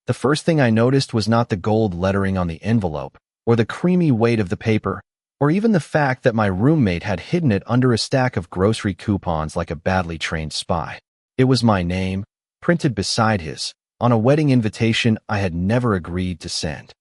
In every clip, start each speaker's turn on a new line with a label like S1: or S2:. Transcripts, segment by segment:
S1: The first thing I noticed was not the gold lettering on the envelope, or the creamy weight of the paper, or even the fact that my roommate had hidden it under a stack of grocery coupons like a badly trained spy. It was my name, printed beside his, on a wedding invitation I had never agreed to send.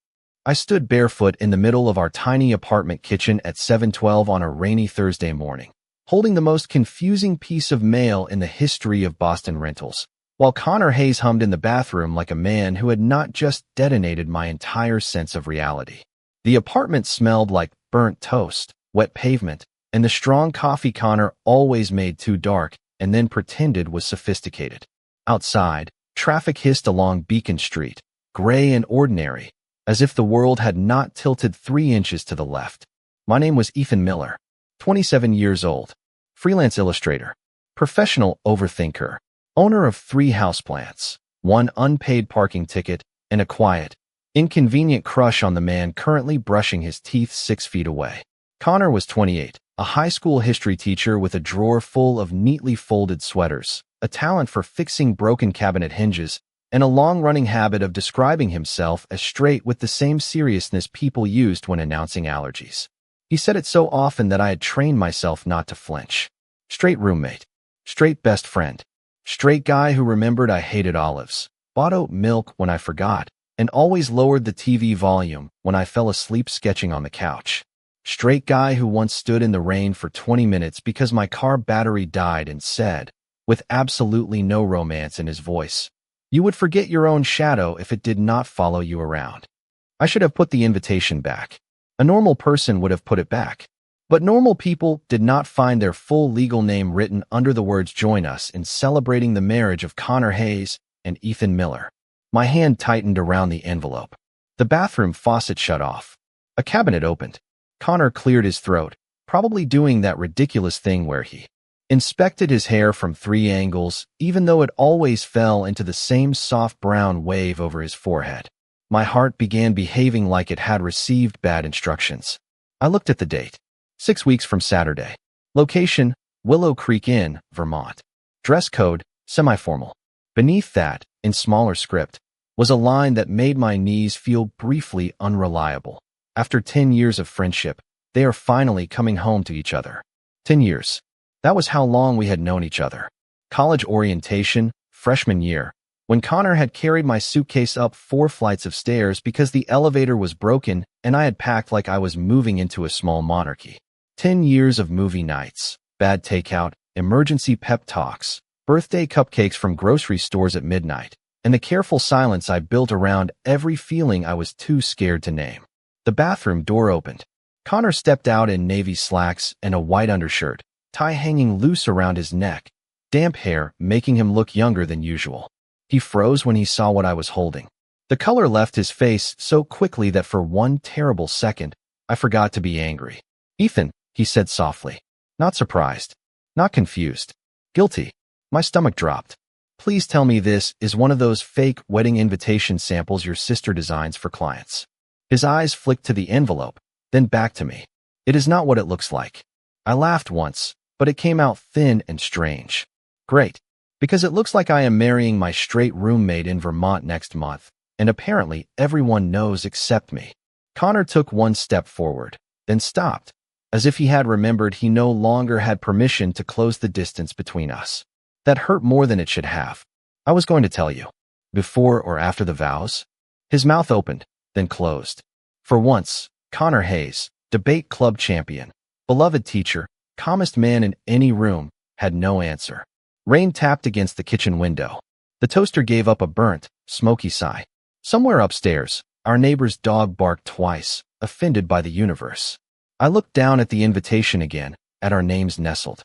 S1: I stood barefoot in the middle of our tiny apartment kitchen at 7:12 on a rainy Thursday morning, holding the most confusing piece of mail in the history of Boston rentals, while Connor Hayes hummed in the bathroom like a man who had not just detonated my entire sense of reality. The apartment smelled like burnt toast, wet pavement, and the strong coffee Connor always made too dark and then pretended was sophisticated. Outside, traffic hissed along Beacon Street, gray and ordinary, as if the world had not tilted 3 inches to the left. My name was Ethan Miller, 27 years old, freelance illustrator, professional overthinker, owner of 3 houseplants, 1 unpaid parking ticket, and a quiet, inconvenient crush on the man currently brushing his teeth 6 feet away. Connor was 28, a high school history teacher with a drawer full of neatly folded sweaters, a talent for fixing broken cabinet hinges, and a long-running habit of describing himself as straight with the same seriousness people used when announcing allergies. He said it so often that I had trained myself not to flinch. Straight roommate, straight best friend, straight guy who remembered I hated olives, bought oat milk when I forgot, and always lowered the TV volume when I fell asleep sketching on the couch. Straight guy who once stood in the rain for 20 minutes because my car battery died and said, with absolutely no romance in his voice, "You would forget your own shadow if it did not follow you around." I should have put the invitation back. A normal person would have put it back. But normal people did not find their full legal name written under the words "Join us in celebrating the marriage of Connor Hayes and Ethan Miller." My hand tightened around the envelope. The bathroom faucet shut off. A cabinet opened. Connor cleared his throat, probably doing that ridiculous thing where he inspected his hair from 3 angles, even though it always fell into the same soft brown wave over his forehead. My heart began behaving like it had received bad instructions. I looked at the date. 6 weeks from Saturday. Location, Willow Creek Inn, Vermont. Dress code, semi-formal. Beneath that, in smaller script, was a line that made my knees feel briefly unreliable. After 10 years of friendship, they are finally coming home to each other. 10 years. That was how long we had known each other. College orientation, freshman year, when Connor had carried my suitcase up 4 flights of stairs because the elevator was broken and I had packed like I was moving into a small monarchy. 10 years of movie nights, bad takeout, emergency pep talks, birthday cupcakes from grocery stores at midnight, and the careful silence I built around every feeling I was too scared to name. The bathroom door opened. Connor stepped out in navy slacks and a white undershirt, tie hanging loose around his neck, damp hair making him look younger than usual. He froze when he saw what I was holding. The color left his face so quickly that for 1 terrible second, I forgot to be angry. "Ethan," he said softly. Not surprised. Not confused. Guilty. My stomach dropped. "Please tell me this is one of those fake wedding invitation samples your sister designs for clients." His eyes flicked to the envelope, then back to me. "It is not what it looks like." I laughed once, but it came out thin and strange. "Great. Because it looks like I am marrying my straight roommate in Vermont next month, and apparently everyone knows except me." Connor took 1 step forward, then stopped, as if he had remembered he no longer had permission to close the distance between us. That hurt more than it should have. "I was going to tell you. Before or after the vows?" His mouth opened, then closed. For once, Connor Hayes, debate club champion, beloved teacher, calmest man in any room, had no answer. Rain tapped against the kitchen window. The toaster gave up a burnt, smoky sigh. Somewhere upstairs, our neighbor's dog barked twice, offended by the universe. I looked down at the invitation again, at our names nestled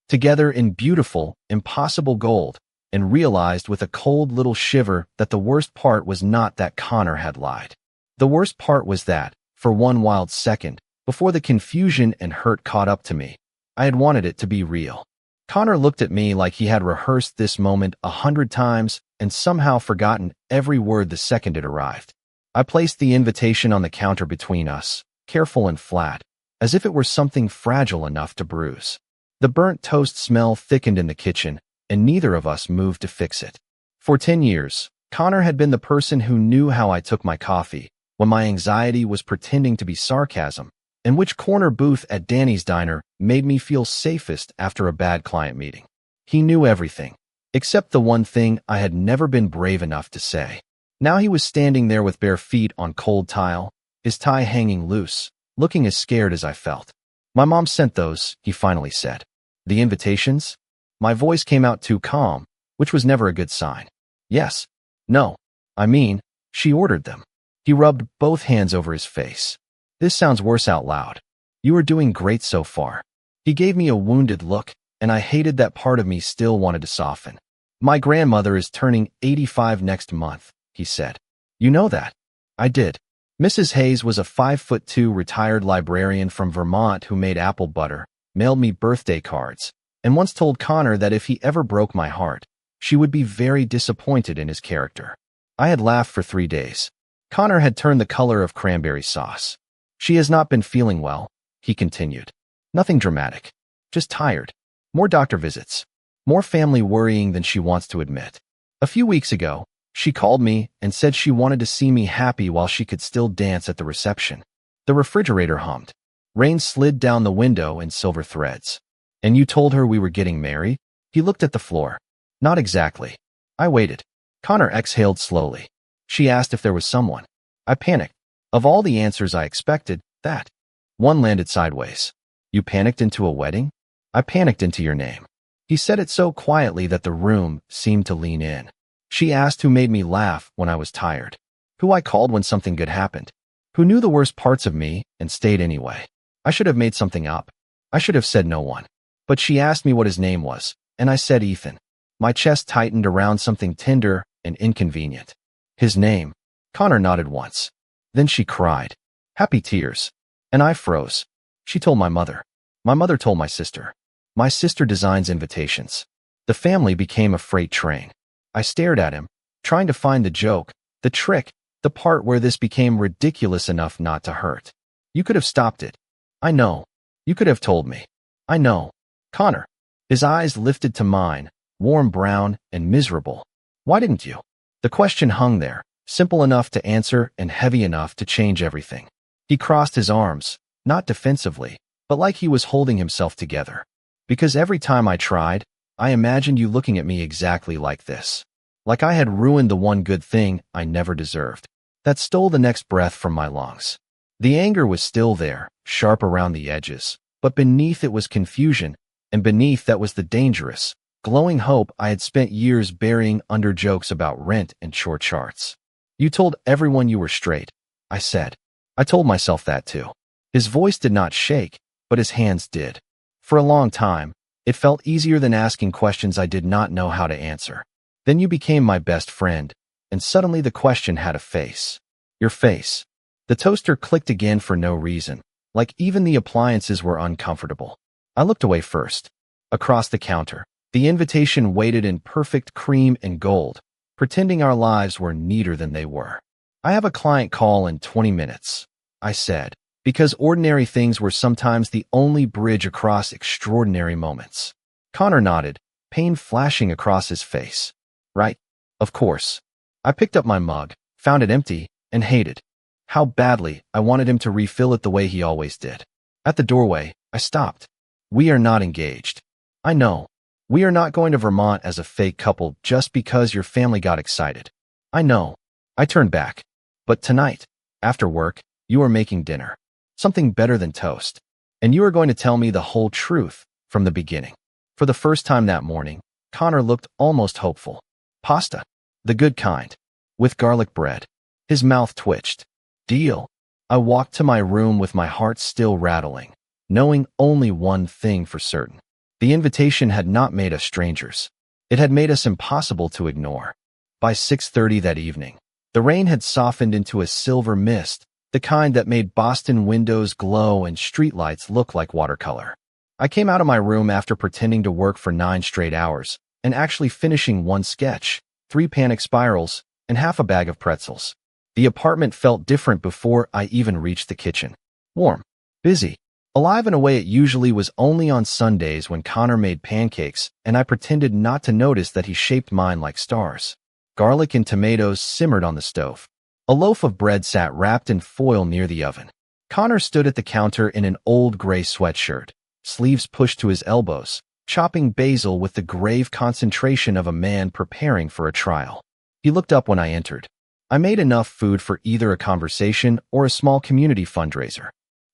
S1: together in beautiful, impossible gold, and realized with a cold little shiver that the worst part was not that Connor had lied. The worst part was that, for 1 wild second, before the confusion and hurt caught up to me, I had wanted it to be real. Connor looked at me like he had rehearsed this moment 100 times and somehow forgotten every word the second it arrived. I placed the invitation on the counter between us, careful and flat, as if it were something fragile enough to bruise. The burnt toast smell thickened in the kitchen, and neither of us moved to fix it. For 10 years, Connor had been the person who knew how I took my coffee, when my anxiety was pretending to be sarcasm, and which corner booth at Danny's Diner made me feel safest after a bad client meeting. He knew everything, except the one thing I had never been brave enough to say. Now he was standing there with bare feet on cold tile, his tie hanging loose, looking as scared as I felt. My mom sent those, he finally said. The invitations? My voice came out too calm, which was never a good sign. Yes. No. I mean, she ordered them. He rubbed both hands over his face. This sounds worse out loud. You are doing great so far. He gave me a wounded look, and I hated that part of me still wanted to soften. My grandmother is turning 85 next month, he said. You know that? I did. Mrs. Hayes was a 5'2" retired librarian from Vermont who made apple butter, mailed me birthday cards, and once told Connor that if he ever broke my heart, she would be very disappointed in his character. I had laughed for 3 days. Connor had turned the color of cranberry sauce. She has not been feeling well, he continued. Nothing dramatic. Just tired. More doctor visits. More family worrying than she wants to admit. A few weeks ago, she called me and said she wanted to see me happy while she could still dance at the reception. The refrigerator hummed. Rain slid down the window in silver threads. And you told her we were getting married? He looked at the floor. Not exactly. I waited. Connor exhaled slowly. She asked if there was someone. I panicked. Of all the answers I expected, that one landed sideways. You panicked into a wedding? I panicked into your name. He said it so quietly that the room seemed to lean in. She asked who made me laugh when I was tired. Who I called when something good happened. Who knew the worst parts of me and stayed anyway. I should have made something up. I should have said no one. But she asked me what his name was, and I said Ethan. My chest tightened around something tender and inconvenient. His name. Connor nodded once. Then she cried. Happy tears. And I froze. She told my mother. My mother told my sister. My sister designs invitations. The family became a freight train. I stared at him, trying to find the joke, the trick, the part where this became ridiculous enough not to hurt. You could have stopped it. I know. You could have told me. I know. Connor. His eyes lifted to mine, warm brown and miserable. Why didn't you? The question hung there, simple enough to answer and heavy enough to change everything. He crossed his arms, not defensively, but like he was holding himself together. Because every time I tried, I imagined you looking at me exactly like this. Like I had ruined the one good thing I never deserved. That stole the next breath from my lungs. The anger was still there, sharp around the edges, but beneath it was confusion, and beneath that was the dangerous, glowing hope I had spent years burying under jokes about rent and chore charts. You told everyone you were straight, I said. I told myself that too. His voice did not shake, but his hands did. For a long time, it felt easier than asking questions I did not know how to answer. Then you became my best friend, and suddenly the question had a face. Your face. The toaster clicked again for no reason, like even the appliances were uncomfortable. I looked away first. Across the counter, the invitation waited in perfect cream and gold, pretending our lives were neater than they were. I have a client call in 20 minutes, I said, because ordinary things were sometimes the only bridge across extraordinary moments. Connor nodded, pain flashing across his face. Right? Of course. I picked up my mug, found it empty, and hated how badly I wanted him to refill it the way he always did. At the doorway, I stopped. We are not engaged. I know. We are not going to Vermont as a fake couple just because your family got excited. I know. I turned back. But tonight, after work, you are making dinner. Something better than toast. And you are going to tell me the whole truth from the beginning. For the first time that morning, Connor looked almost hopeful. Pasta. The good kind. With garlic bread. His mouth twitched. Deal. I walked to my room with my heart still rattling, knowing only one thing for certain. The invitation had not made us strangers. It had made us impossible to ignore. By 6:30 that evening, the rain had softened into a silver mist, the kind that made Boston windows glow and streetlights look like watercolor. I came out of my room after pretending to work for 9 straight hours, and actually finishing 1 sketch, 3 panic spirals, and half a bag of pretzels. The apartment felt different before I even reached the kitchen. Warm. Busy. Alive in a way it usually was only on Sundays when Connor made pancakes and I pretended not to notice that he shaped mine like stars. Garlic and tomatoes simmered on the stove. A loaf of bread sat wrapped in foil near the oven. Connor stood at the counter in an old gray sweatshirt, sleeves pushed to his elbows, chopping basil with the grave concentration of a man preparing for a trial. He looked up when I entered. I made enough food for either a conversation or a small community fundraiser.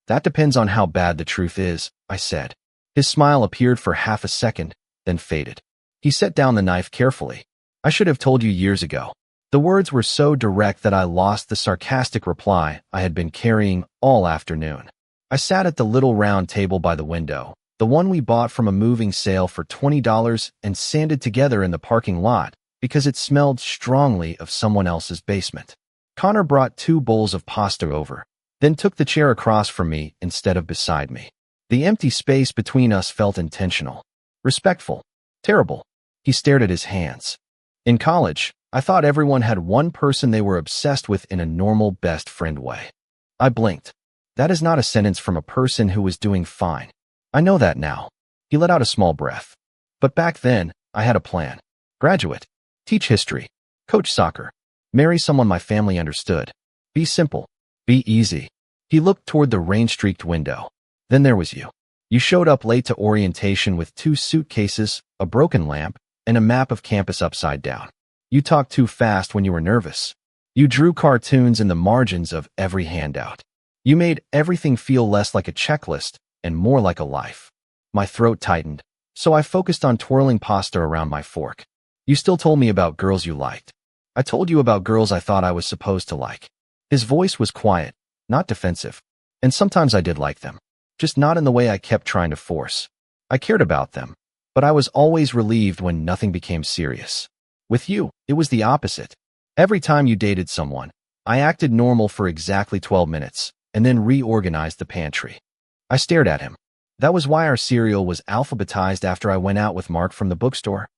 S1: That depends on how bad the truth is, I said. His smile appeared for half a second, then faded. He set down the knife carefully. I should have told you years ago. The words were so direct that I lost the sarcastic reply I had been carrying all afternoon. I sat at the little round table by the window, the one we bought from a moving sale for $20 and sanded together in the parking lot because it smelled strongly of someone else's basement. Connor brought 2 bowls of pasta over, then took the chair across from me instead of beside me. The empty space between us felt intentional, respectful, terrible. He stared at his hands. In college, I thought everyone had one person they were obsessed with in a normal best friend way. I blinked. That is not a sentence from a person who was doing fine. I know that now. He let out a small breath. But back then, I had a plan. Graduate. Teach history. Coach soccer. Marry someone my family understood. Be simple. Be easy. He looked toward the rain-streaked window. Then there was you. You showed up late to orientation with 2 suitcases, a broken lamp, and a map of campus upside down. You talked too fast when you were nervous. You drew cartoons in the margins of every handout. You made everything feel less like a checklist and more like a life. My throat tightened, so I focused on twirling pasta around my fork. You still told me about girls you liked. I told you about girls I thought I was supposed to like. His voice was quiet, not defensive. And sometimes I did like them, just not in the way I kept trying to force. I cared about them, but I was always relieved when nothing became serious. With you, it was the opposite. Every time you dated someone, I acted normal for exactly 12 minutes, and then reorganized the pantry. I stared at him. That was why our cereal was alphabetized after I went out with Mark from the bookstore.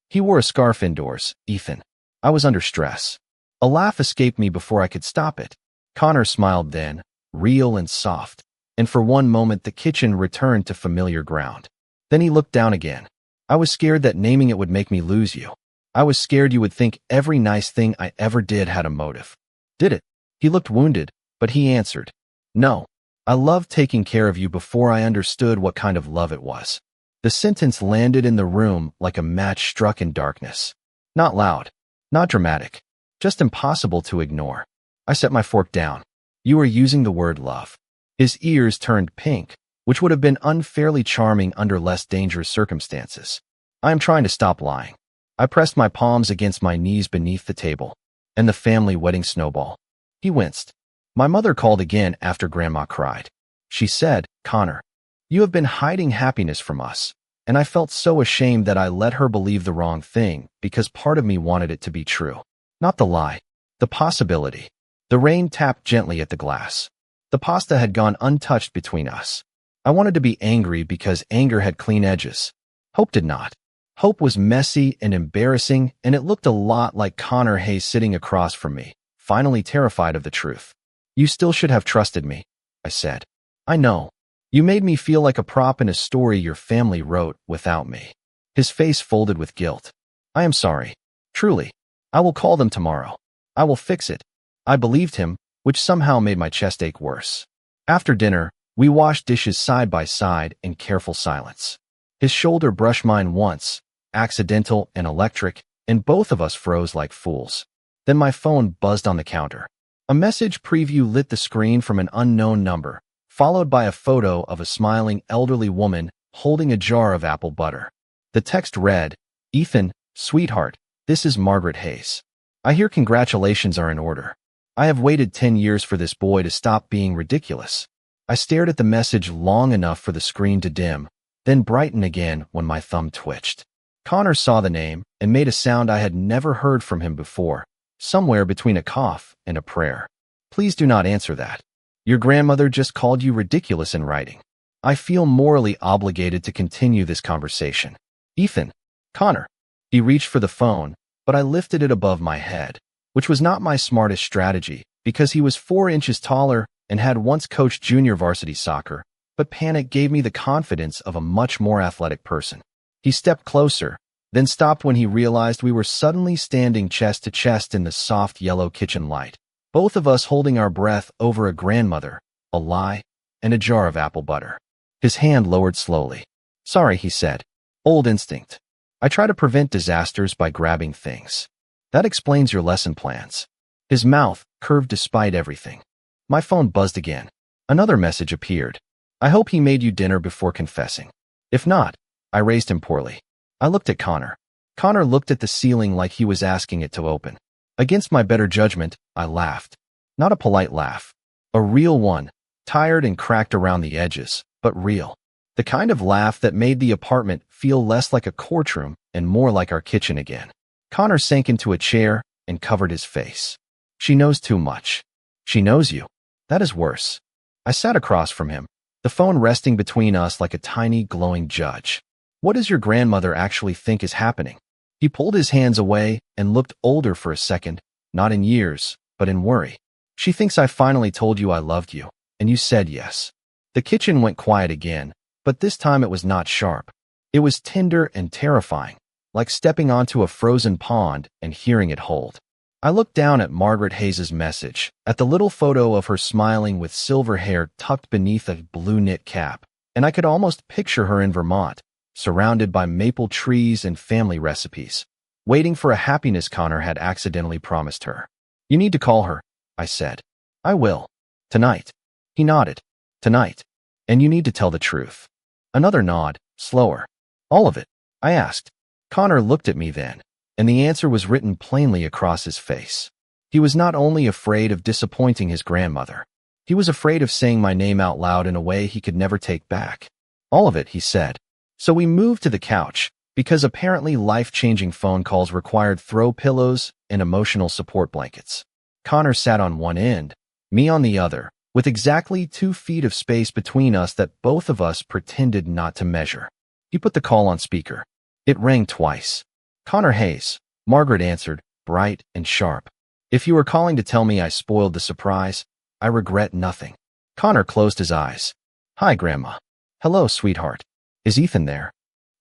S1: He wore a scarf indoors, Ethan. I was under stress. A laugh escaped me before I could stop it. Connor smiled then, real and soft, and for one moment the kitchen returned to familiar ground. Then he looked down again. I was scared that naming it would make me lose you. I was scared you would think every nice thing I ever did had a motive. Did it? He looked wounded, but he answered. No. I loved taking care of you before I understood what kind of love it was. The sentence landed in the room like a match struck in darkness. Not loud, not dramatic, just impossible to ignore. I set my fork down. You were using the word love. His ears turned pink, which would have been unfairly charming under less dangerous circumstances. I am trying to stop lying. I pressed my palms against my knees beneath the table, and the family wedding snowball. He winced. My mother called again after Grandma cried. She said, Connor, you have been hiding happiness from us, and I felt so ashamed that I let her believe the wrong thing because part of me wanted it to be true. Not the lie, the possibility. The rain tapped gently at the glass. The pasta had gone untouched between us. I wanted to be angry because anger had clean edges. Hope did not. Hope was messy and embarrassing, and it looked a lot like Connor Hayes sitting across from me, finally terrified of the truth. You still should have trusted me, I said. I know. You made me feel like a prop in a story your family wrote without me. His face folded with guilt. I am sorry. Truly. I will call them tomorrow. I will fix it. I believed him, which somehow made my chest ache worse. After dinner, we washed dishes side by side in careful silence. His shoulder brushed mine once, accidental and electric, and both of us froze like fools. Then my phone buzzed on the counter. A message preview lit the screen from an unknown number, followed by a photo of a smiling elderly woman holding a jar of apple butter. The text read, Ethan, sweetheart, this is Margaret Hayes. I hear congratulations are in order. I have waited 10 years for this boy to stop being ridiculous. I stared at the message long enough for the screen to dim, then brighten again when my thumb twitched. Connor saw the name and made a sound I had never heard from him before, somewhere between a cough and a prayer. Please do not answer that. Your grandmother just called you ridiculous in writing. I feel morally obligated to continue this conversation. Ethan. Connor. He reached for the phone, but I lifted it above my head, which was not my smartest strategy because he was 4 inches taller and had once coached junior varsity soccer, but panic gave me the confidence of a much more athletic person. He stepped closer, then stopped when he realized we were suddenly standing chest to chest in the soft yellow kitchen light, both of us holding our breath over a grandmother, a lie, and a jar of apple butter. His hand lowered slowly. "Sorry," he said. "Old instinct. I try to prevent disasters by grabbing things. That explains your lesson plans." His mouth curved despite everything. My phone buzzed again. Another message appeared. "I hope he made you dinner before confessing. If not," I raised him poorly. I looked at Connor. Connor looked at the ceiling like he was asking it to open. Against my better judgment, I laughed. Not a polite laugh. A real one, tired and cracked around the edges, but real. The kind of laugh that made the apartment feel less like a courtroom and more like our kitchen again. Connor sank into a chair and covered his face. "She knows too much." "She knows you. That is worse." I sat across from him, the phone resting between us like a tiny, glowing judge. "What does your grandmother actually think is happening?" He pulled his hands away and looked older for a second, not in years, but in worry. "She thinks I finally told you I loved you, and you said yes." The kitchen went quiet again, but this time it was not sharp. It was tender and terrifying, like stepping onto a frozen pond and hearing it hold. I looked down at Margaret Hayes's message, at the little photo of her smiling with silver hair tucked beneath a blue knit cap, and I could almost picture her in Vermont, surrounded by maple trees and family recipes, waiting for a happiness Connor had accidentally promised her. "You need to call her," I said. "I will. Tonight." He nodded. "Tonight. And you need to tell the truth." Another nod, slower. "All of it?" I asked. Connor looked at me then, and the answer was written plainly across his face. He was not only afraid of disappointing his grandmother, he was afraid of saying my name out loud in a way he could never take back. "All of it," he said. So we moved to the couch, because apparently life-changing phone calls required throw pillows and emotional support blankets. Connor sat on one end, me on the other, with exactly 2 feet of space between us that both of us pretended not to measure. He put the call on speaker. It rang twice. "Connor Hayes," Margaret answered, bright and sharp. "If you were calling to tell me I spoiled the surprise, I regret nothing." Connor closed his eyes. "Hi, Grandma." "Hello, sweetheart. Is Ethan there?"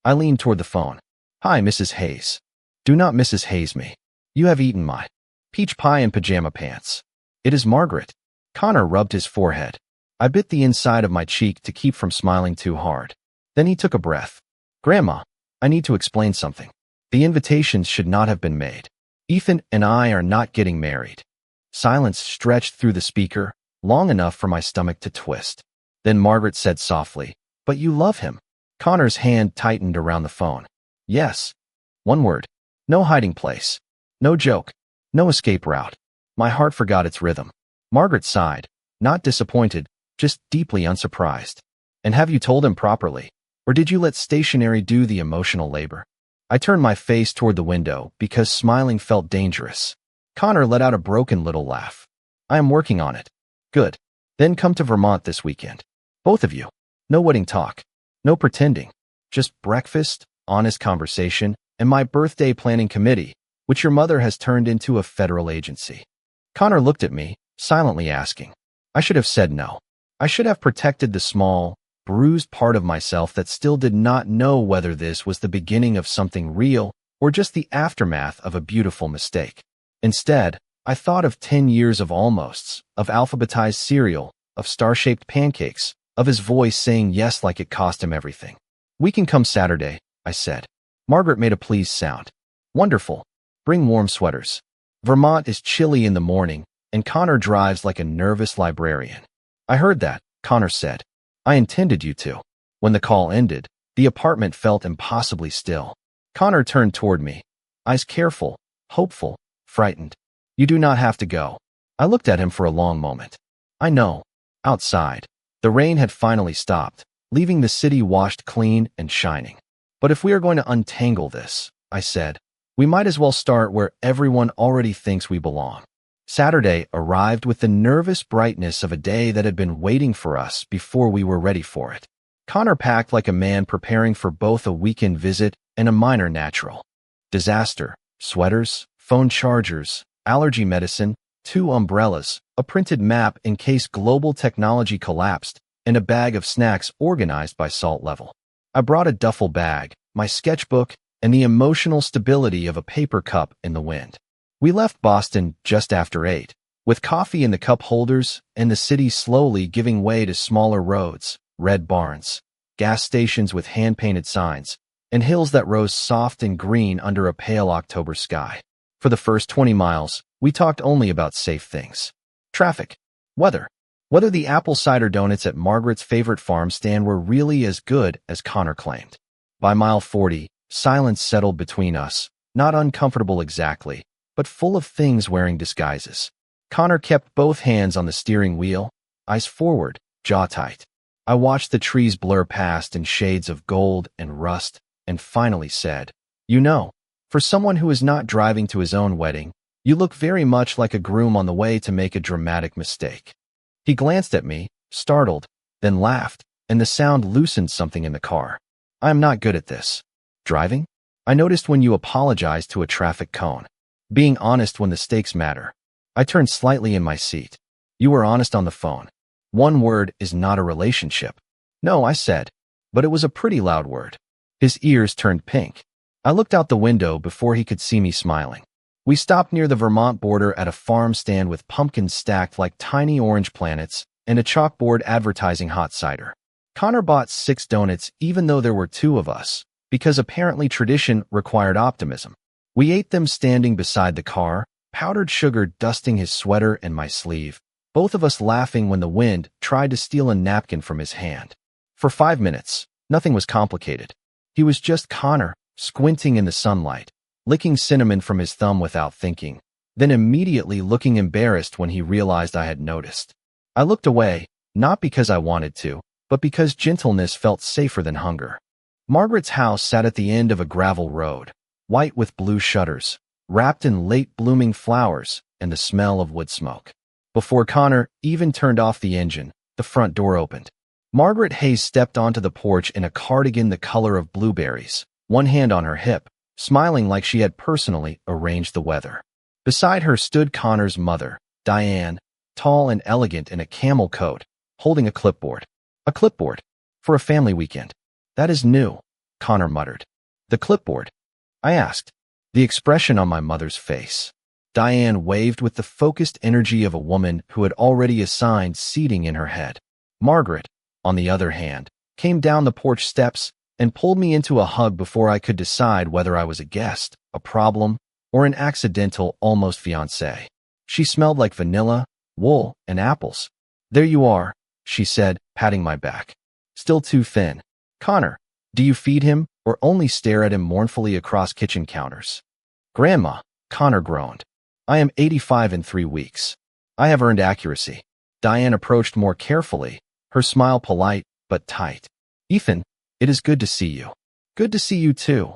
S1: I leaned toward the phone. "Hi, Mrs. Hayes." "Do not Mrs. Hayes me. You have eaten my peach pie in pajama pants." "It is Margaret." Connor rubbed his forehead. I bit the inside of my cheek to keep from smiling too hard. Then he took a breath. "Grandma, I need to explain something. The invitations should not have been made. Ethan and I are not getting married." Silence stretched through the speaker, long enough for my stomach to twist. Then Margaret said softly, "But you love him." Connor's hand tightened around the phone. "Yes." One word. No hiding place. No joke. No escape route. My heart forgot its rhythm. Margaret sighed, not disappointed, just deeply unsurprised. "And have you told him properly? Or did you let stationery do the emotional labor?" I turned my face toward the window because smiling felt dangerous. Connor let out a broken little laugh. "I am working on it." "Good. Then come to Vermont this weekend. Both of you. No wedding talk. No pretending. Just breakfast, honest conversation, and my birthday planning committee, which your mother has turned into a federal agency." Connor looked at me, silently asking. I should have said no. I should have protected the small, bruised part of myself that still did not know whether this was the beginning of something real or just the aftermath of a beautiful mistake. Instead, I thought of 10 years of almosts, of alphabetized cereal, of star-shaped pancakes, of his voice saying yes like it cost him everything. "We can come Saturday," I said. Margaret made a pleased sound. "Wonderful. Bring warm sweaters. Vermont is chilly in the morning, and Connor drives like a nervous librarian." "I heard that," Connor said. "I intended you to." When the call ended, the apartment felt impossibly still. Connor turned toward me, eyes careful, hopeful, frightened. "You do not have to go." I looked at him for a long moment. "I know." Outside, the rain had finally stopped, leaving the city washed clean and shining. "But if we are going to untangle this," I said, "we might as well start where everyone already thinks we belong." Saturday arrived with the nervous brightness of a day that had been waiting for us before we were ready for it. Connor packed like a man preparing for both a weekend visit and a minor natural disaster: sweaters, phone chargers, allergy medicine, 2 umbrellas, a printed map in case global technology collapsed, and a bag of snacks organized by salt level. I brought a duffel bag, my sketchbook, and the emotional stability of a paper cup in the wind. We left Boston just after 8, with coffee in the cup holders and the city slowly giving way to smaller roads, red barns, gas stations with hand-painted signs, and hills that rose soft and green under a pale October sky. For the first 20 miles, we talked only about safe things. Traffic, weather, whether the apple cider donuts at Margaret's favorite farm stand were really as good as Connor claimed. By mile 40, silence settled between us, not uncomfortable exactly, but full of things wearing disguises. Connor kept both hands on the steering wheel, eyes forward, jaw tight. I watched the trees blur past in shades of gold and rust, and finally said, "You know, for someone who is not driving to his own wedding, you look very much like a groom on the way to make a dramatic mistake." He glanced at me, startled, then laughed, and the sound loosened something in the car. "I am not good at this. Driving? I noticed when you apologized to a traffic cone. Being honest when the stakes matter." I turned slightly in my seat. "You were honest on the phone. One word is not a relationship." "No," I said, but it was a pretty loud word. His ears turned pink. I looked out the window before he could see me smiling. We stopped near the Vermont border at a farm stand with pumpkins stacked like tiny orange planets and a chalkboard advertising hot cider. Connor bought 6 donuts even though there were 2 of us, because apparently tradition required optimism. We ate them standing beside the car, powdered sugar dusting his sweater and my sleeve, both of us laughing when the wind tried to steal a napkin from his hand. For 5 minutes, nothing was complicated. He was just Connor, squinting in the sunlight, licking cinnamon from his thumb without thinking, then immediately looking embarrassed when he realized I had noticed. I looked away, not because I wanted to, but because gentleness felt safer than hunger. Margaret's house sat at the end of a gravel road, white with blue shutters, wrapped in late-blooming flowers and the smell of wood smoke. Before Connor even turned off the engine, the front door opened. Margaret Hayes stepped onto the porch in a cardigan the color of blueberries, one hand on her hip, smiling like she had personally arranged the weather. Beside her stood Connor's mother, Diane, tall and elegant in a camel coat, holding a clipboard. "A clipboard? For a family weekend? That is new," Connor muttered. "The clipboard?" I asked, the expression on my mother's face. Diane waved with the focused energy of a woman who had already assigned seating in her head. Margaret, on the other hand, came down the porch steps and pulled me into a hug before I could decide whether I was a guest, a problem, or an accidental almost fiancé. She smelled like vanilla, wool, and apples. "There you are," she said, patting my back. "Still too thin. Connor, do you feed him or only stare at him mournfully across kitchen counters?" "Grandma," Connor groaned. "I am 85 in 3 weeks. I have earned accuracy." Diane approached more carefully, her smile polite but tight. "Ethan, it is good to see you." "Good to see you too,"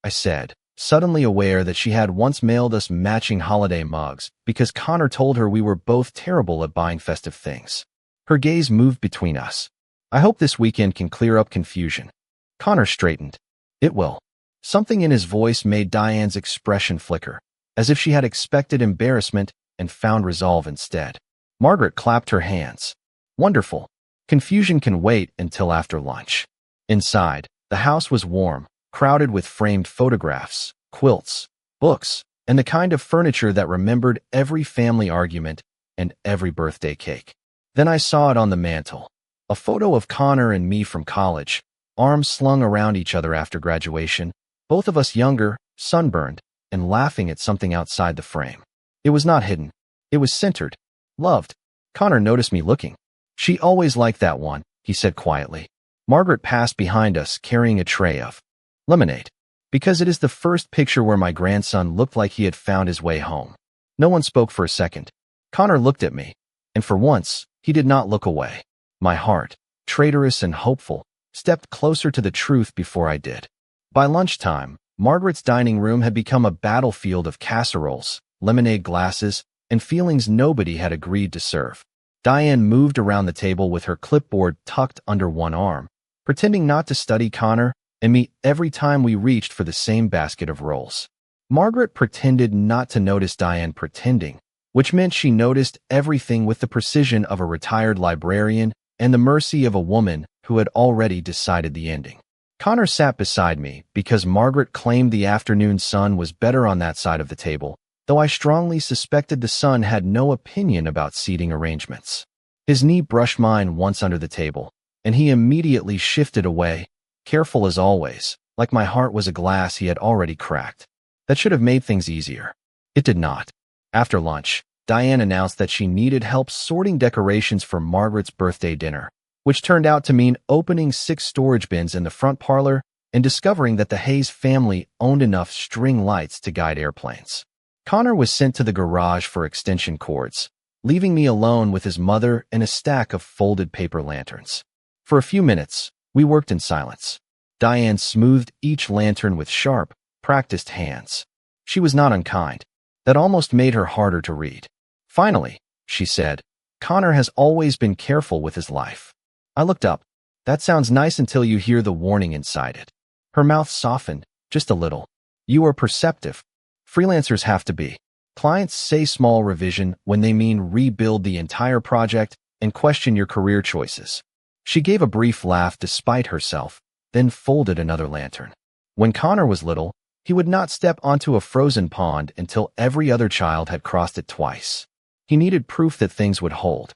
S1: I said, suddenly aware that she had once mailed us matching holiday mugs because Connor told her we were both terrible at buying festive things. Her gaze moved between us. "I hope this weekend can clear up confusion." Connor straightened. "It will." Something in his voice made Diane's expression flicker, as if she had expected embarrassment and found resolve instead. Margaret clapped her hands. "Wonderful. Confusion can wait until after lunch." Inside, the house was warm, crowded with framed photographs, quilts, books, and the kind of furniture that remembered every family argument and every birthday cake. Then I saw it on the mantel. A photo of Connor and me from college, arms slung around each other after graduation, both of us younger, sunburned, and laughing at something outside the frame. It was not hidden. It was centered, loved. Connor noticed me looking. "She always liked that one," he said quietly. Margaret passed behind us carrying a tray of lemonade, because it is the first picture where my grandson looked like he had found his way home. No one spoke for a second. Connor looked at me, and for once, he did not look away. My heart, traitorous and hopeful, stepped closer to the truth before I did. By lunchtime, Margaret's dining room had become a battlefield of casseroles, lemonade glasses, and feelings nobody had agreed to serve. Diane moved around the table with her clipboard tucked under one arm, pretending not to study Connor and me every time we reached for the same basket of rolls. Margaret pretended not to notice Diane pretending, which meant she noticed everything with the precision of a retired librarian and the mercy of a woman who had already decided the ending. Connor sat beside me because Margaret claimed the afternoon sun was better on that side of the table, though I strongly suspected the son had no opinion about seating arrangements. His knee brushed mine once under the table, and he immediately shifted away, careful as always, like my heart was a glass he had already cracked. That should have made things easier. It did not. After lunch, Diane announced that she needed help sorting decorations for Margaret's birthday dinner, which turned out to mean opening 6 storage bins in the front parlor and discovering that the Hayes family owned enough string lights to guide airplanes. Connor was sent to the garage for extension cords, leaving me alone with his mother and a stack of folded paper lanterns. For a few minutes, we worked in silence. Diane smoothed each lantern with sharp, practiced hands. She was not unkind. That almost made her harder to read. Finally, she said, Connor has always been careful with his life. I looked up. That sounds nice until you hear the warning inside it. Her mouth softened, just a little. You are perceptive. Freelancers have to be. Clients say small revision when they mean rebuild the entire project and question your career choices. She gave a brief laugh despite herself, then folded another lantern. When Connor was little, he would not step onto a frozen pond until every other child had crossed it twice. He needed proof that things would hold.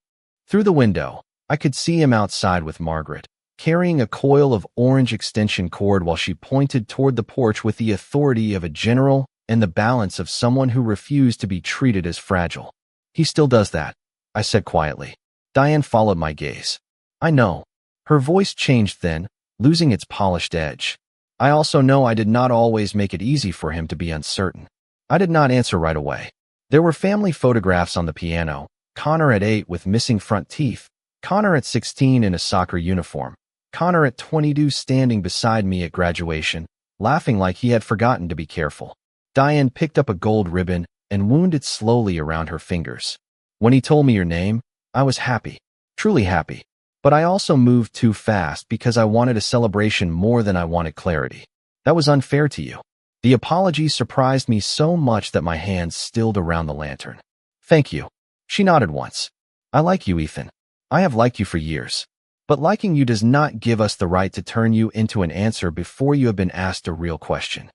S1: Through the window, I could see him outside with Margaret, carrying a coil of orange extension cord while she pointed toward the porch with the authority of a general and the balance of someone who refused to be treated as fragile. He still does that, I said quietly. Diane followed my gaze. I know. Her voice changed then, losing its polished edge. I also know I did not always make it easy for him to be uncertain. I did not answer right away. There were family photographs on the piano, Connor at 8 with missing front teeth, Connor at 16 in a soccer uniform, Connor at 22 standing beside me at graduation, laughing like he had forgotten to be careful. Diane picked up a gold ribbon and wound it slowly around her fingers. When he told me your name, I was happy, truly happy. But I also moved too fast because I wanted a celebration more than I wanted clarity. That was unfair to you. The apology surprised me so much that my hands stilled around the lantern. Thank you. She nodded once. I like you, Ethan. I have liked you for years. But liking you does not give us the right to turn you into an answer before you have been asked a real question.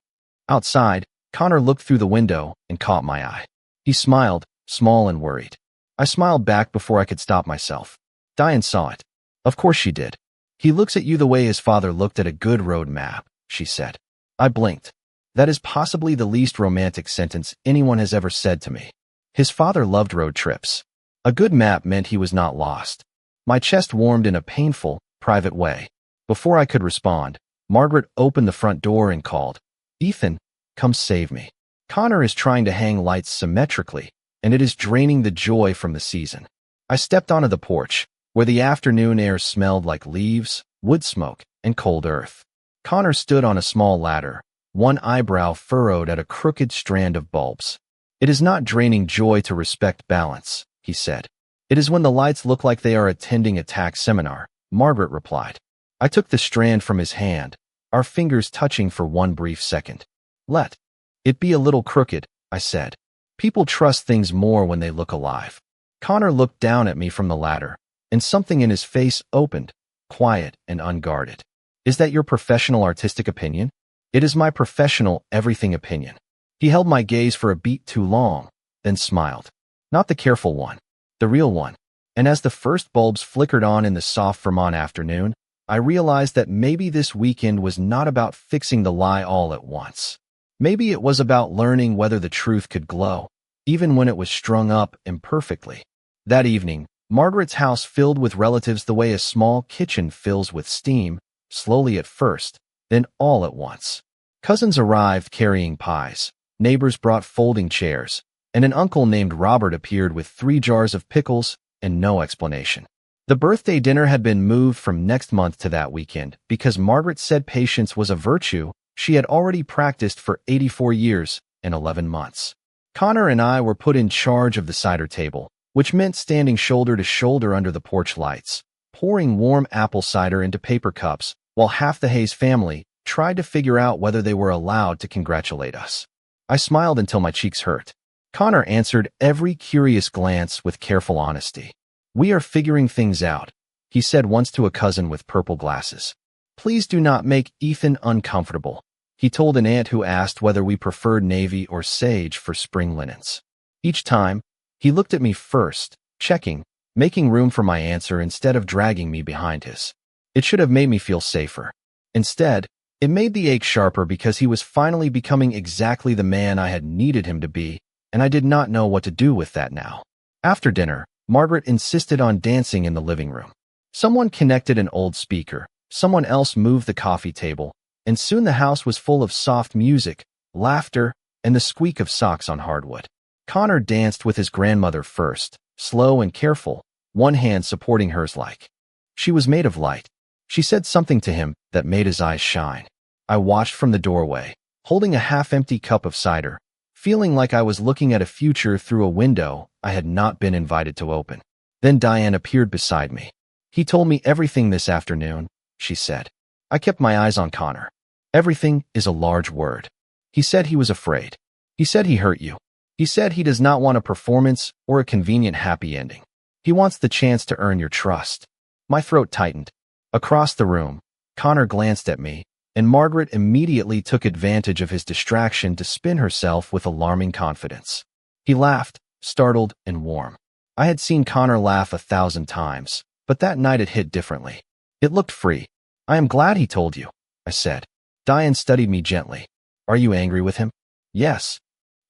S1: Outside, Connor looked through the window and caught my eye. He smiled, small and worried. I smiled back before I could stop myself. Diane saw it. Of course she did. He looks at you the way his father looked at a good road map, she said. I blinked. That is possibly the least romantic sentence anyone has ever said to me. His father loved road trips. A good map meant he was not lost. My chest warmed in a painful, private way. Before I could respond, Margaret opened the front door and called, Ethan, come save me. Connor is trying to hang lights symmetrically, and it is draining the joy from the season. I stepped onto the porch, where the afternoon air smelled like leaves, wood smoke, and cold earth. Connor stood on a small ladder, one eyebrow furrowed at a crooked strand of bulbs. It is not draining joy to respect balance, he said. It is when the lights look like they are attending a tax seminar, Margaret replied. I took the strand from his hand, our fingers touching for one brief second. Let it be a little crooked, I said. People trust things more when they look alive. Connor looked down at me from the ladder, and something in his face opened, quiet and unguarded. Is that your professional artistic opinion? It is my professional everything opinion. He held my gaze for a beat too long, then smiled. Not the careful one, the real one. And as the first bulbs flickered on in the soft Vermont afternoon, I realized that maybe this weekend was not about fixing the lie all at once. Maybe it was about learning whether the truth could glow, even when it was strung up imperfectly. That evening, Margaret's house filled with relatives the way a small kitchen fills with steam, slowly at first, then all at once. Cousins arrived carrying pies, neighbors brought folding chairs, and an uncle named Robert appeared with 3 jars of pickles and no explanation. The birthday dinner had been moved from next month to that weekend because Margaret said patience was a virtue she had already practiced for 84 years and 11 months. Connor and I were put in charge of the cider table, which meant standing shoulder to shoulder under the porch lights, pouring warm apple cider into paper cups, while half the Hayes family tried to figure out whether they were allowed to congratulate us. I smiled until my cheeks hurt. Connor answered every curious glance with careful honesty. We are figuring things out, he said once to a cousin with purple glasses. Please do not make Ethan uncomfortable, he told an aunt who asked whether we preferred navy or sage for spring linens. Each time, he looked at me first, checking, making room for my answer instead of dragging me behind his. It should have made me feel safer. Instead, it made the ache sharper because he was finally becoming exactly the man I had needed him to be, and I did not know what to do with that now. After dinner, Margaret insisted on dancing in the living room. Someone connected an old speaker, someone else moved the coffee table, and soon the house was full of soft music, laughter, and the squeak of socks on hardwood. Connor danced with his grandmother first, slow and careful, one hand supporting hers like she was made of light. She said something to him that made his eyes shine. I watched from the doorway, holding a half-empty cup of cider, feeling like I was looking at a future through a window I had not been invited to open. Then Diane appeared beside me. He told me everything this afternoon, she said. I kept my eyes on Connor. Everything is a large word. He said he was afraid. He said he hurt you. He said he does not want a performance or a convenient happy ending. He wants the chance to earn your trust. My throat tightened. Across the room, Connor glanced at me, and Margaret immediately took advantage of his distraction to spin herself with alarming confidence. He laughed, startled and warm. I had seen Connor laugh 1,000 times, but that night it hit differently. It looked free. I am glad he told you, I said. Diane studied me gently. Are you angry with him? Yes.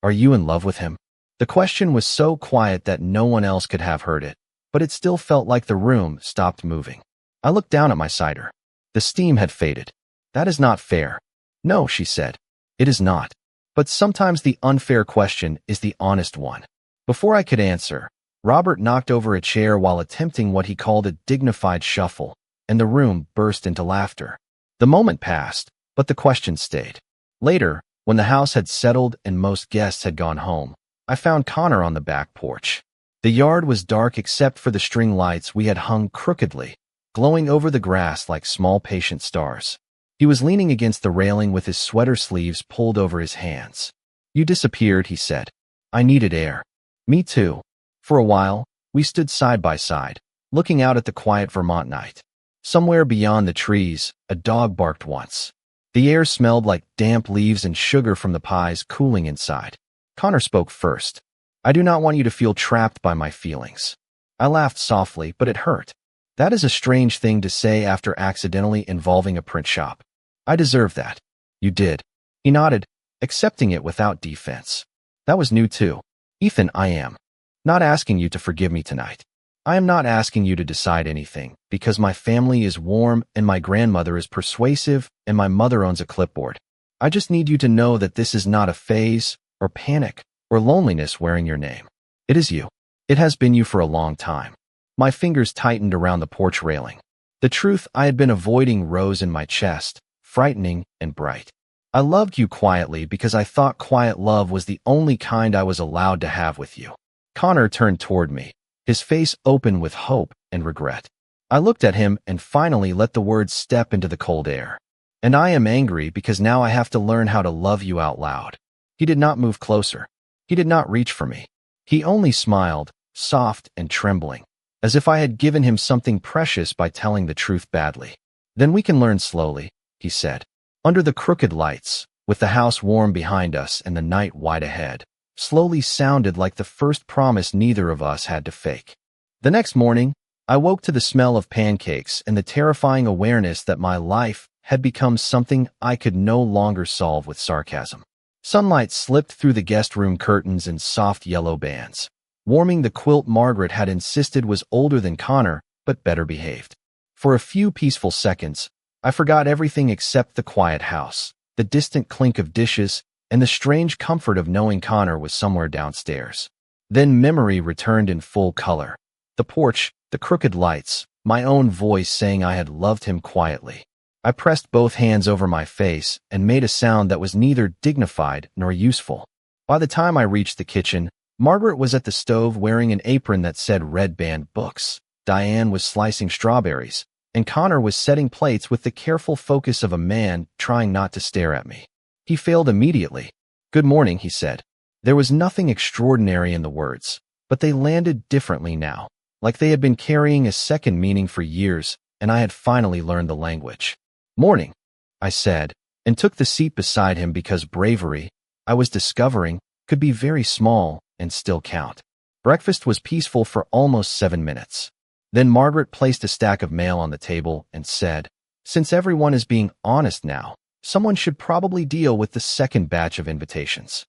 S1: Are you in love with him? The question was so quiet that no one else could have heard it, but it still felt like the room stopped moving. I looked down at my cider. The steam had faded. That is not fair. No, she said. It is not. But sometimes the unfair question is the honest one. Before I could answer, Robert knocked over a chair while attempting what he called a dignified shuffle, and the room burst into laughter. The moment passed, but the question stayed. Later, when the house had settled and most guests had gone home, I found Connor on the back porch. The yard was dark except for the string lights we had hung crookedly, glowing over the grass like small patient stars. He was leaning against the railing with his sweater sleeves pulled over his hands. You disappeared, he said. I needed air. Me too. For a while, we stood side by side, looking out at the quiet Vermont night. Somewhere beyond the trees, a dog barked once. The air smelled like damp leaves and sugar from the pies cooling inside. Connor spoke first. I do not want you to feel trapped by my feelings. I laughed softly, but it hurt. That is a strange thing to say after accidentally involving a print shop. I deserve that. You did. He nodded, accepting it without defense. That was new too. Ethan, I am not asking you to forgive me tonight. I am not asking you to decide anything, because my family is warm and my grandmother is persuasive and my mother owns a clipboard. I just need you to know that this is not a phase, or panic, or loneliness wearing your name. It is you. It has been you for a long time. My fingers tightened around the porch railing. The truth I had been avoiding rose in my chest, frightening and bright. I loved you quietly because I thought quiet love was the only kind I was allowed to have with you. Connor turned toward me, his face open with hope and regret. I looked at him and finally let the words step into the cold air. And I am angry because now I have to learn how to love you out loud. He did not move closer. He did not reach for me. He only smiled, soft and trembling, as if I had given him something precious by telling the truth badly. Then we can learn slowly, he said. Under the crooked lights, with the house warm behind us and the night wide ahead, slowly sounded like the first promise neither of us had to fake. The next morning, I woke to the smell of pancakes and the terrifying awareness that my life had become something I could no longer solve with sarcasm. Sunlight slipped through the guest room curtains in soft yellow bands, warming the quilt Margaret had insisted was older than Connor, but better behaved. For a few peaceful seconds, I forgot everything except the quiet house, the distant clink of dishes, and the strange comfort of knowing Connor was somewhere downstairs. Then memory returned in full color. The porch, the crooked lights, my own voice saying I had loved him quietly. I pressed both hands over my face and made a sound that was neither dignified nor useful. By the time I reached the kitchen, Margaret was at the stove wearing an apron that said Red Band Books. Diane was slicing strawberries, and Connor was setting plates with the careful focus of a man trying not to stare at me. He failed immediately. Good morning, he said. There was nothing extraordinary in the words, but they landed differently now, like they had been carrying a second meaning for years, and I had finally learned the language. Morning, I said, and took the seat beside him because bravery, I was discovering, could be very small and still count. Breakfast was peaceful for almost 7 minutes. Then Margaret placed a stack of mail on the table and said, "Since everyone is being honest now, someone should probably deal with the second batch of invitations."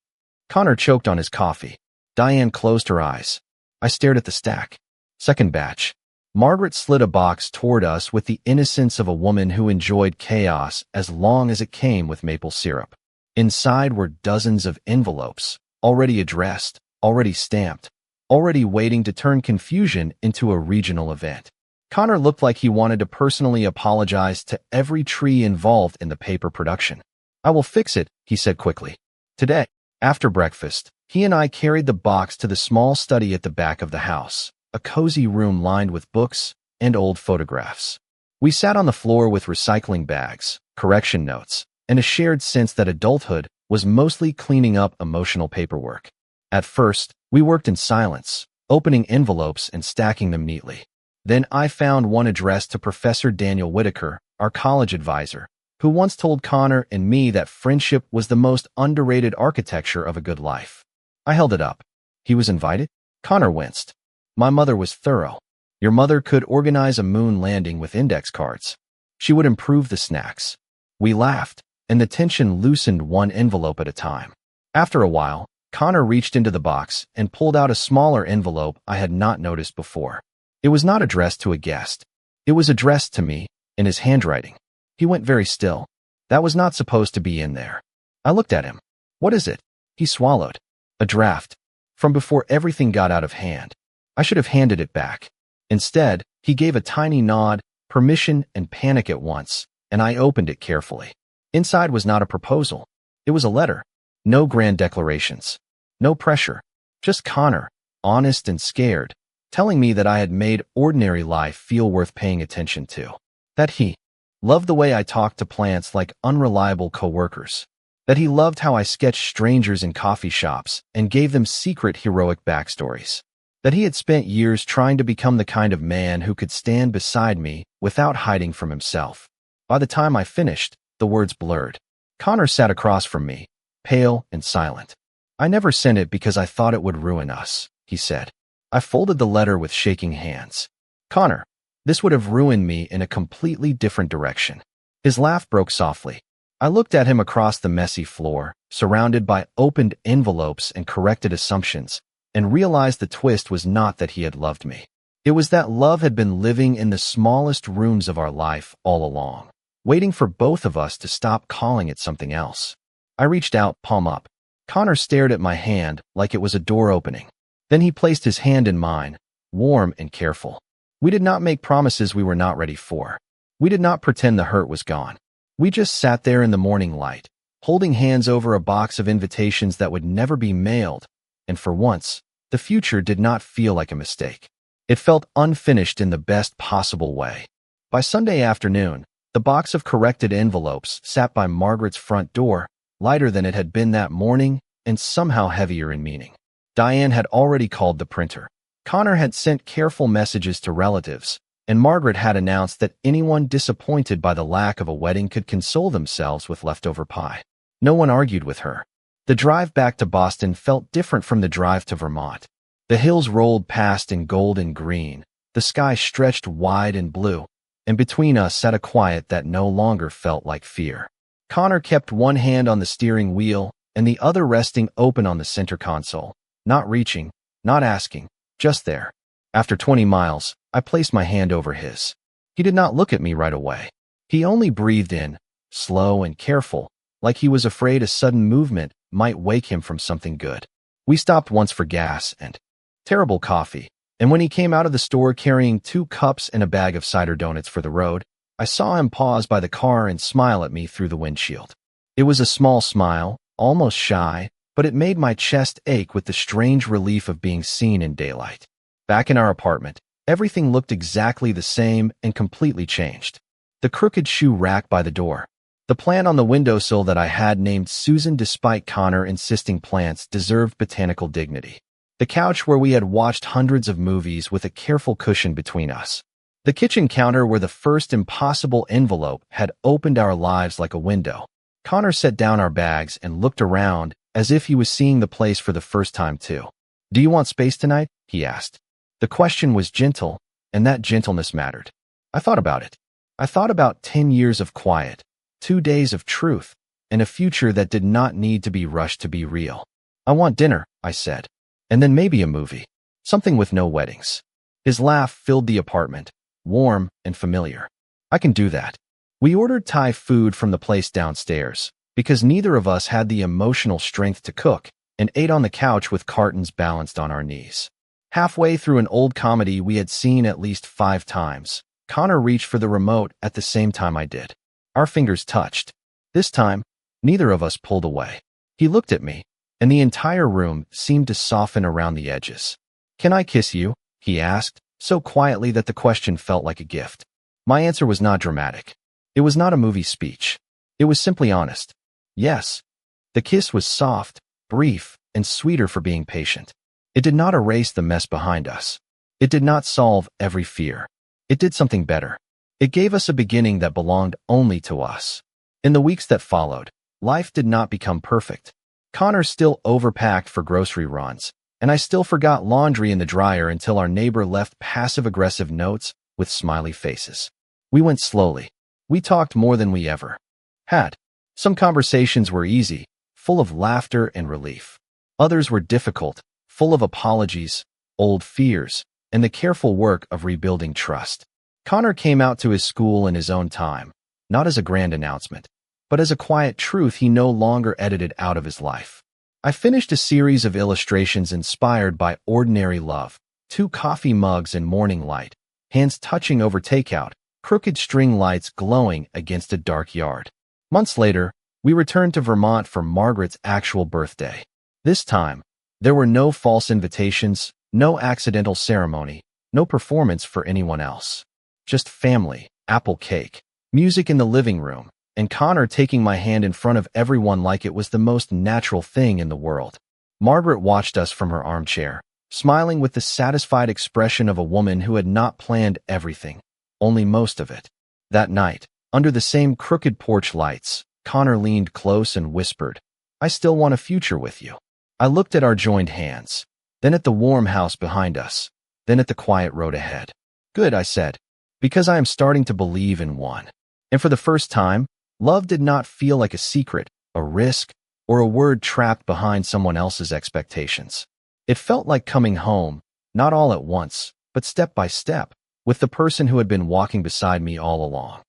S1: Connor choked on his coffee. Diane closed her eyes. I stared at the stack. Second batch. Margaret slid a box toward us with the innocence of a woman who enjoyed chaos as long as it came with maple syrup. Inside were dozens of envelopes, already addressed, already stamped, already waiting to turn confusion into a regional event. Connor looked like he wanted to personally apologize to every tree involved in the paper production. "I will fix it," he said quickly. Today, after breakfast, he and I carried the box to the small study at the back of the house, a cozy room lined with books and old photographs. We sat on the floor with recycling bags, correction notes, and a shared sense that adulthood was mostly cleaning up emotional paperwork. At first, we worked in silence, opening envelopes and stacking them neatly. Then I found one addressed to Professor Daniel Whitaker, our college advisor, who once told Connor and me that friendship was the most underrated architecture of a good life. I held it up. He was invited? Connor winced. My mother was thorough. Your mother could organize a moon landing with index cards. She would improve the snacks. We laughed, and the tension loosened one envelope at a time. After a while, Connor reached into the box and pulled out a smaller envelope I had not noticed before. It was not addressed to a guest. It was addressed to me, in his handwriting. He went very still. That was not supposed to be in there. I looked at him. "What is it?" He swallowed. "A draft. From before everything got out of hand." I should have handed it back. Instead, he gave a tiny nod, permission and panic at once, and I opened it carefully. Inside was not a proposal. It was a letter. No grand declarations. No pressure. Just Connor, honest and scared, telling me that I had made ordinary life feel worth paying attention to. That he loved the way I talked to plants like unreliable coworkers. That he loved how I sketched strangers in coffee shops and gave them secret heroic backstories. That he had spent years trying to become the kind of man who could stand beside me without hiding from himself. By the time I finished, the words blurred. Connor sat across from me, pale and silent. "I never sent it because I thought it would ruin us," he said. I folded the letter with shaking hands. "Connor, this would have ruined me in a completely different direction." His laugh broke softly. I looked at him across the messy floor, surrounded by opened envelopes and corrected assumptions, and realized the twist was not that he had loved me. It was that love had been living in the smallest rooms of our life all along, waiting for both of us to stop calling it something else. I reached out, palm up. Connor stared at my hand like it was a door opening. Then he placed his hand in mine, warm and careful. We did not make promises we were not ready for. We did not pretend the hurt was gone. We just sat there in the morning light, holding hands over a box of invitations that would never be mailed, and for once, the future did not feel like a mistake. It felt unfinished in the best possible way. By Sunday afternoon, the box of corrected envelopes sat by Margaret's front door, lighter than it had been that morning and somehow heavier in meaning. Diane had already called the printer. Connor had sent careful messages to relatives, and Margaret had announced that anyone disappointed by the lack of a wedding could console themselves with leftover pie. No one argued with her. The drive back to Boston felt different from the drive to Vermont. The hills rolled past in gold and green, the sky stretched wide and blue, and between us sat a quiet that no longer felt like fear. Connor kept one hand on the steering wheel and the other resting open on the center console, not reaching, not asking, just there. After 20 miles, I placed my hand over his. He did not look at me right away. He only breathed in, slow and careful, like he was afraid a sudden movement might wake him from something good. We stopped once for gas and terrible coffee, and when he came out of the store carrying 2 cups and a bag of cider donuts for the road, I saw him pause by the car and smile at me through the windshield. It was a small smile, almost shy, but it made my chest ache with the strange relief of being seen in daylight. Back in our apartment, everything looked exactly the same and completely changed. The crooked shoe rack by the door. The plant on the windowsill that I had named Susan despite Connor insisting plants deserved botanical dignity. The couch where we had watched hundreds of movies with a careful cushion between us. The kitchen counter where the first impossible envelope had opened our lives like a window. Connor set down our bags and looked around as if he was seeing the place for the first time too. "Do you want space tonight?" he asked. The question was gentle, and that gentleness mattered. I thought about it. I thought about 10 years of quiet, 2 days of truth, and a future that did not need to be rushed to be real. "I want dinner," I said, "and then maybe a movie. Something with no weddings." His laugh filled the apartment, warm and familiar. "I can do that." We ordered Thai food from the place downstairs, because neither of us had the emotional strength to cook, and ate on the couch with cartons balanced on our knees. Halfway through an old comedy we had seen at least 5 times, Connor reached for the remote at the same time I did. Our fingers touched. This time, neither of us pulled away. He looked at me, and the entire room seemed to soften around the edges. "Can I kiss you?" he asked, so quietly that the question felt like a gift. My answer was not dramatic. It was not a movie speech. It was simply honest. Yes. The kiss was soft, brief, and sweeter for being patient. It did not erase the mess behind us. It did not solve every fear. It did something better. It gave us a beginning that belonged only to us. In the weeks that followed, life did not become perfect. Connor still overpacked for grocery runs, and I still forgot laundry in the dryer until our neighbor left passive-aggressive notes with smiley faces. We went slowly. We talked more than we ever had. Some conversations were easy, full of laughter and relief. Others were difficult, full of apologies, old fears, and the careful work of rebuilding trust. Connor came out to his school in his own time, not as a grand announcement, but as a quiet truth he no longer edited out of his life. I finished a series of illustrations inspired by ordinary love, 2 coffee mugs in morning light, hands touching over takeout, crooked string lights glowing against a dark yard. Months later, we returned to Vermont for Margaret's actual birthday. This time, there were no false invitations, no accidental ceremony, no performance for anyone else. Just family, apple cake, music in the living room, and Connor taking my hand in front of everyone like it was the most natural thing in the world. Margaret watched us from her armchair, smiling with the satisfied expression of a woman who had not planned everything, only most of it. That night, under the same crooked porch lights, Connor leaned close and whispered, "I still want a future with you." I looked at our joined hands, then at the warm house behind us, then at the quiet road ahead. "Good," I said, "because I am starting to believe in one." And for the first time, love did not feel like a secret, a risk, or a word trapped behind someone else's expectations. It felt like coming home, not all at once, but step by step, with the person who had been walking beside me all along.